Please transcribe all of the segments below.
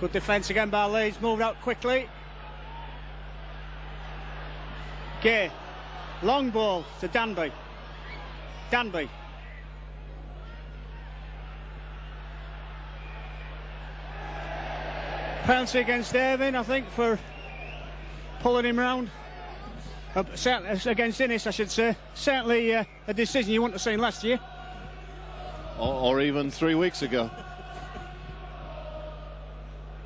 Good defence again by Leeds, moved out quickly. Gay, long ball to Danby. Danby. Penalty against Irving, I think, for pulling him round. Certainly against Innes, I should say. Certainly a decision you wouldn't have seen last year. Or even 3 weeks ago.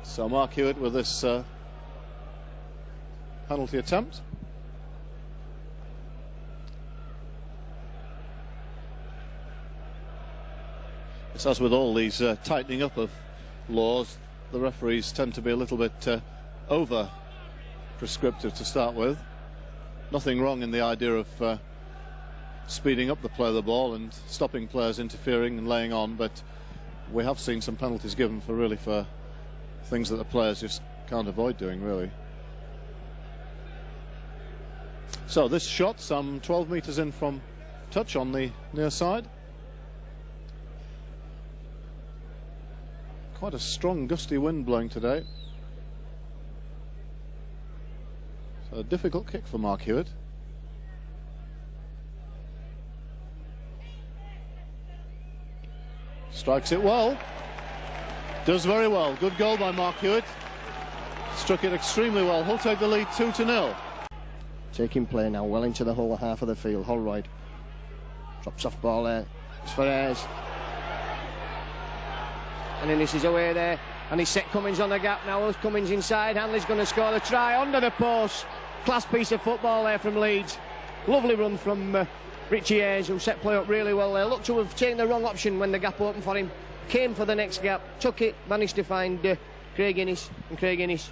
So Mark Hewitt with this penalty attempt. It's as with all these tightening up of laws, the referees tend to be a little bit over prescriptive to start with. Nothing wrong in the idea of speeding up the play of the ball and stopping players interfering and laying on, but we have seen some penalties given for things that the players just can't avoid doing, really. So this shot, some 12 metres in from touch on the near side. Quite a strong gusty wind blowing today. So a difficult kick for Mark Hewitt. Strikes it well. Does very well. Good goal by Mark Hewitt. Struck it extremely well. He'll take the lead 2-0. Taking play now well into the whole half of the field. Holroyd drops off ball there. It's for Ayres. And Innes is away there. And he's set Cummins on the gap now. Cummins inside. Hanley's going to score the try under the post. Class piece of football there from Leeds. Lovely run from Richie Ayres, who set play up really well there. Looked to have taken the wrong option when the gap opened for him. Came for the next gap, took it, managed to find Craig Innes. And Craig Innes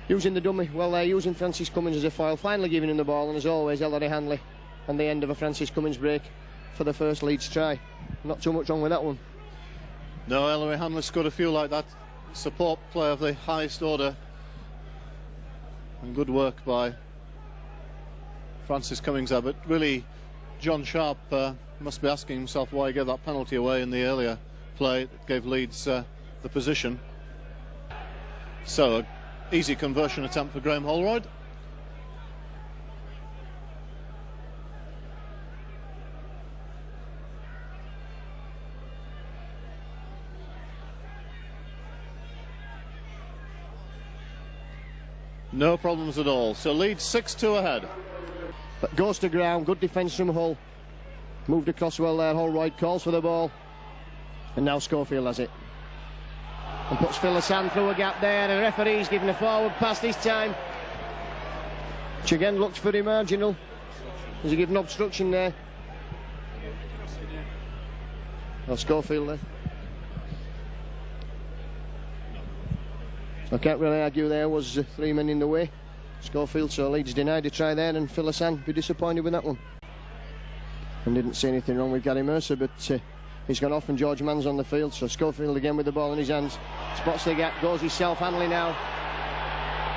using the dummy well there, using Francis Cummins as a foil, finally giving him the ball, and as always Ellery Hanley on the end of a Francis Cummins break for the first Leeds try. Not too much wrong with that one. No, Ellery Hanley scored a few like that. Support play of the highest order. And good work by Francis Cummins there, but really John Sharp must be asking himself why he gave that penalty away in the earlier play that gave Leeds the position. So, an easy conversion attempt for Graham Holroyd. No problems at all. So Leeds 6-2 ahead. But goes to ground, good defence from Hull. Moved across well there, Holroyd calls for the ball. And now Schofield has it. And puts Phil through a gap there. The referee's giving a forward pass this time, which again looked very marginal. Has he given obstruction there? Well, Schofield there. I can't really argue there was 3 men in the way. Schofield, so Leeds denied a try there, and Phil be disappointed with that one. And didn't see anything wrong with Gary Mercer, but he's gone off and George Mann's on the field, so Schofield again with the ball in his hands. Spots the gap, goes himself, Hanley now.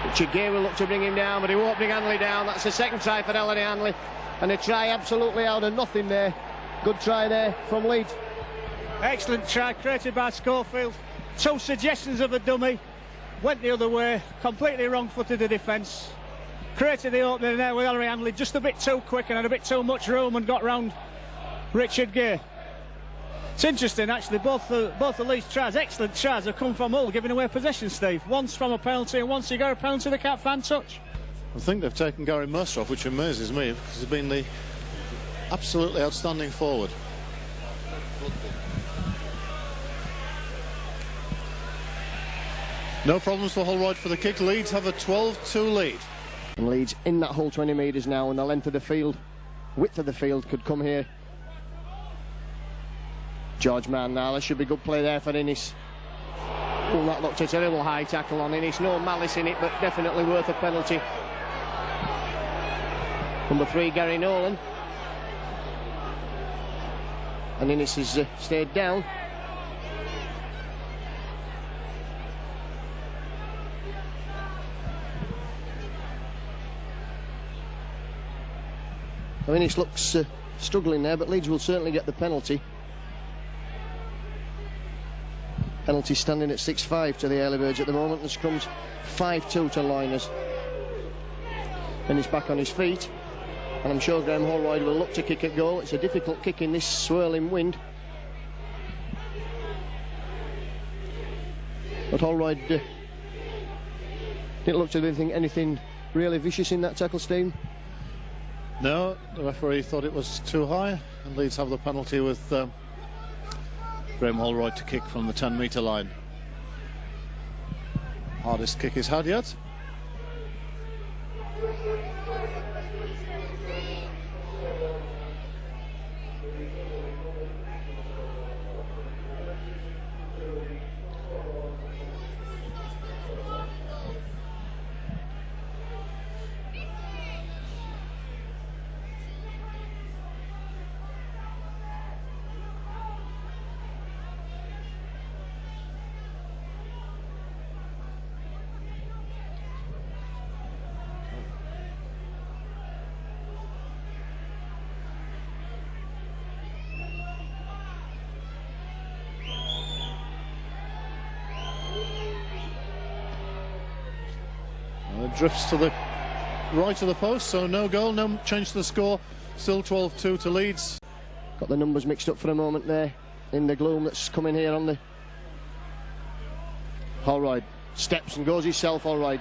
Richard Gay will look to bring him down, but he won't bring Hanley down. That's the second try for Ellery Hanley, and a try absolutely out of nothing there. Good try there from Leeds. Excellent try created by Schofield. 2 suggestions of a dummy. Went the other way, completely wrong-footed the defence. Created the opening there with Ellery Hanley just a bit too quick and had a bit too much room and got round Richard Gay. It's interesting actually, both the Leeds tries, excellent tries, have come from Hull giving away possession, Steve. Once from a penalty and once he got a penalty they can't fan touch. I think they've taken Gary Mercer off, which amazes me because he's been the absolutely outstanding forward. No problems for Holroyd for the kick. Leeds have a 12-2 lead. And Leeds in that whole 20 metres now, and the length of the field, width of the field could come here. George Mann now, there should be good play there for Innes. Oh, that looked a terrible high tackle on Innes. No malice in it, but definitely worth a penalty. Number 3, Gary Nolan. And Innes has stayed down. Innes looks struggling there, but Leeds will certainly get the penalty. Penalty standing at 6-5 to the Early Birds at the moment. The scrum's 5-2 to Liners. And he's back on his feet. And I'm sure Graham Holroyd will look to kick at goal. It's a difficult kick in this swirling wind. But Holroyd didn't look to be anything really vicious in that tackle, Steve. No, the referee thought it was too high, and Leeds have the penalty with Graham Holroyd to kick from the 10-metre line. Hardest kick he's had yet. Drifts to the right of the post, so no goal, no change to the score. Still 12-2 to Leeds. Got the numbers mixed up for a moment there in the gloom that's coming here on the... Holroyd steps and goes himself. Holroyd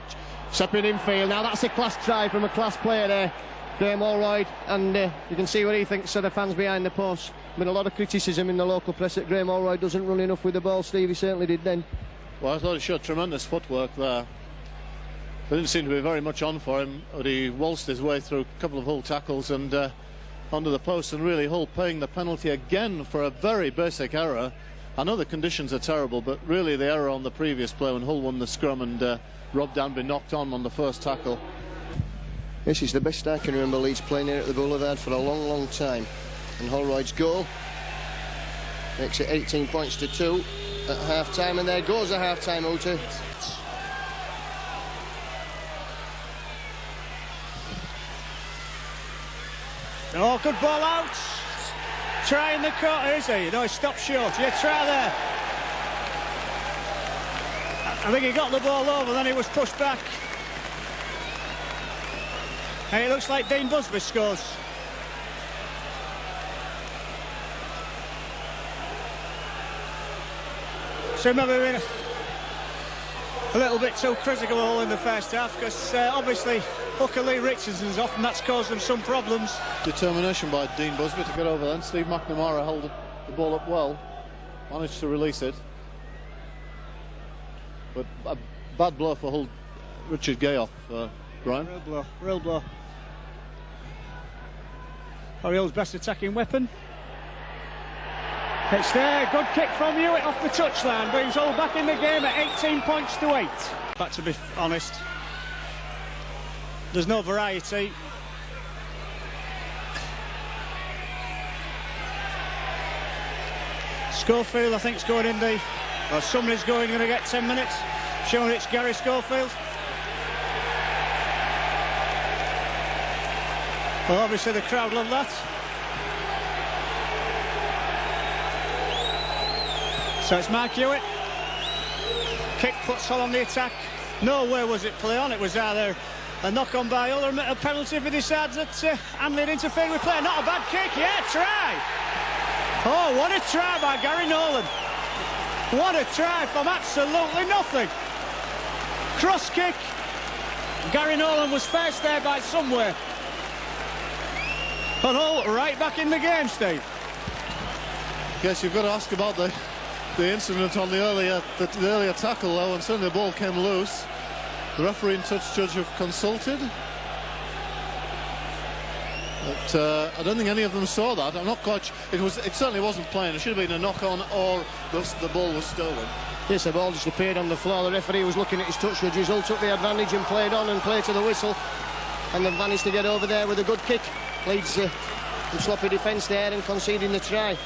stepping in field. Now that's a class try from a class player there, Graham Holroyd, and you can see what he thinks of the fans behind the post. Been a lot of criticism in the local press that Graham Holroyd doesn't run enough with the ball. Steve, he certainly did then. Well, I thought he showed tremendous footwork there. There didn't seem to be very much on for him, but he waltzed his way through a couple of Hull tackles and onto the post, and really Hull paying the penalty again for a very basic error. I know the conditions are terrible, but really the error on the previous play when Hull won the scrum and Rob Danby knocked on the first tackle. This is the best I can remember Leeds playing here at the Boulevard for a long, long time. And Holroyd's goal makes it 18 points to 2 at half-time, and there goes the half-time outer. Oh, good ball out. Try in the corner, is he? No, he stopped short. Yeah, try there. I think he got the ball over, then he was pushed back. And it looks like Dean Busby scores. So maybe we're a little bit too critical all in the first half, because obviously Hooker Lee Richardson's off, and that's caused them some problems. Determination by Dean Busby to get over then. Steve McNamara held the ball up well, managed to release it, but a bad blow for Hull. Richard Gay off, Brian. Real blow. Oriole's best attacking weapon. It's there, good kick from Hewitt off the touchline, but he's all back in the game at 18 points to 8. But to be honest, there's no variety. Schofield, I think, is going in the... Or somebody's going to get 10 minutes. Showing it's Gary Schofield. Well, obviously the crowd love that. So it's Mark Hewitt. Kick puts Hull on the attack. Nowhere was it play on. It was either a knock on by Hull or a penalty if he decides that Hanley had interfered with play. Not a bad kick. Yeah, try. Oh, what a try by Gary Nolan. What a try from absolutely nothing. Cross kick. Gary Nolan was faced there by somewhere. And Hull right back in the game, Steve. Yes, you've got to ask about the incident on the earlier tackle, though, and suddenly the ball came loose. The referee and touch judge have consulted, but I don't think any of them saw that. I'm not quite. It certainly wasn't playing. It should have been a knock on, or the ball was stolen. Yes, the ball just appeared on the floor. The referee was looking at his touch judges. Hull took the advantage and played on and played to the whistle, and they've managed to get over there with a good kick. Leeds some sloppy defence there and conceding the try.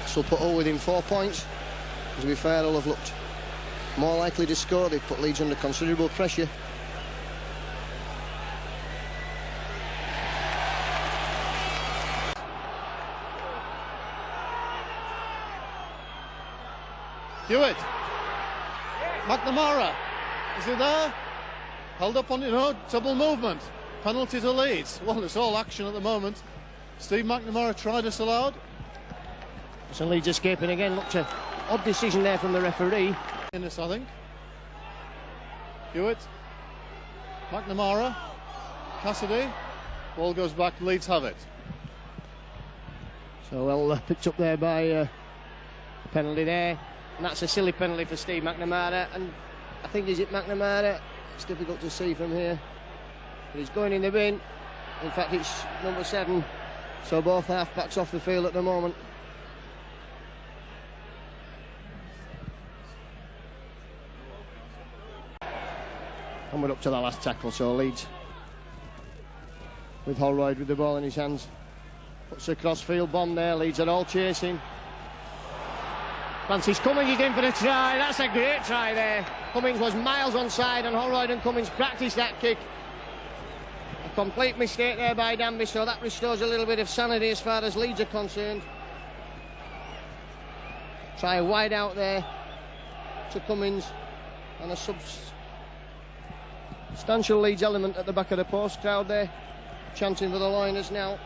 This will put Hull within 4 points. To be fair, Hull have looked more likely to score. They've put Leeds under considerable pressure. Hewitt McNamara, is he there? Held up on, double movement. Penalty to Leeds. Well, it's all action at the moment. Steve McNamara try disallowed. So Leeds escaping again. Looked an odd decision there from the referee. Innes, I think. Hewitt. McNamara. Cassidy. Ball goes back. Leeds have it. So well picked up there by penalty there. And that's a silly penalty for Steve McNamara. And I think, is it McNamara? It's difficult to see from here. But he's going in the bin. In fact, it's number 7. So both half-backs off the field at the moment. And we're up to the last tackle, so Leeds with Holroyd with the ball in his hands. Puts a cross-field bomb there, Leeds are all chasing. Francis Cummings is in for the try, that's a great try there. Cummings was miles onside and Holroyd and Cummings practiced that kick. A complete mistake there by Danby, so that restores a little bit of sanity as far as Leeds are concerned. Try wide out there to Cummings, and a substantial Leeds element at the back of the post. Crowd there chanting for the Liners now.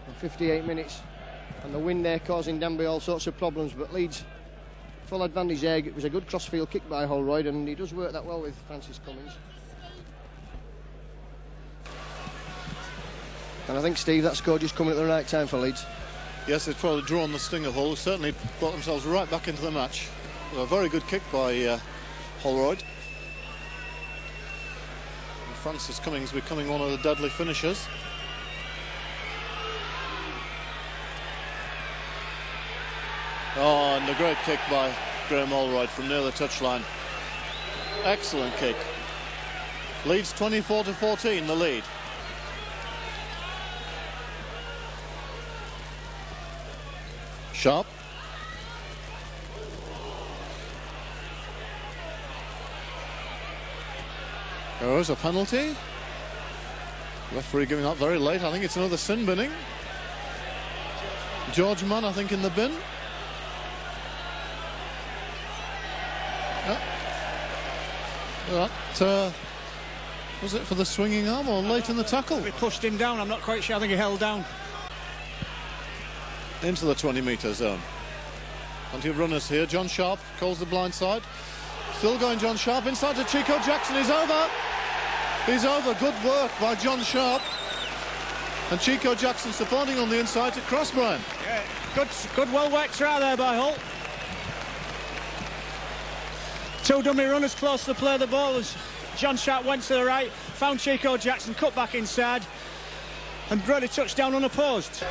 And 58 minutes, and the wind there causing Danby all sorts of problems, but Leeds full advantage there. It was a good crossfield kick by Holroyd, and he does work that well with Francis Cummings. And I think, Steve, that score just coming at the right time for Leeds. Yes, they've probably drawn the sting of Hull. Certainly brought themselves right back into the match. A very good kick by Holroyd. And Francis Cummings becoming one of the deadly finishers. Oh, and a great kick by Graham Holroyd from near the touchline. Excellent kick. Leeds 24-14, the lead. Sharp. There's a penalty. Referee giving up very late. I think it's another sin binning. George Mann, I think, in the bin. That was it for the swinging arm or late in the tackle? We pushed him down. I'm not quite sure. I think he held down. Into the 20-metre zone. Plenty of runners here. John Sharp calls the blind side. Still going, John Sharp inside to Chico Jackson. He's over. He's over. Good work by John Sharp. And Chico Jackson supporting on the inside to cross, Brian. Yeah, good well-worked try there by Hull. 2 dummy runners close to play the ball as John Sharp went to the right, found Chico Jackson, cut back inside, and Brody touched down unopposed.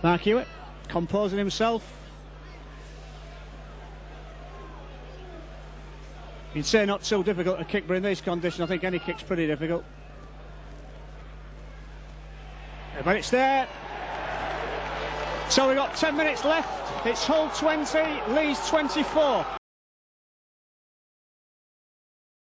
Mark Hewitt composing himself. You'd say not so difficult to kick, but in these conditions I think any kick's pretty difficult. But it's there. So we've got 10 minutes left. It's Hull 20, Leeds 24.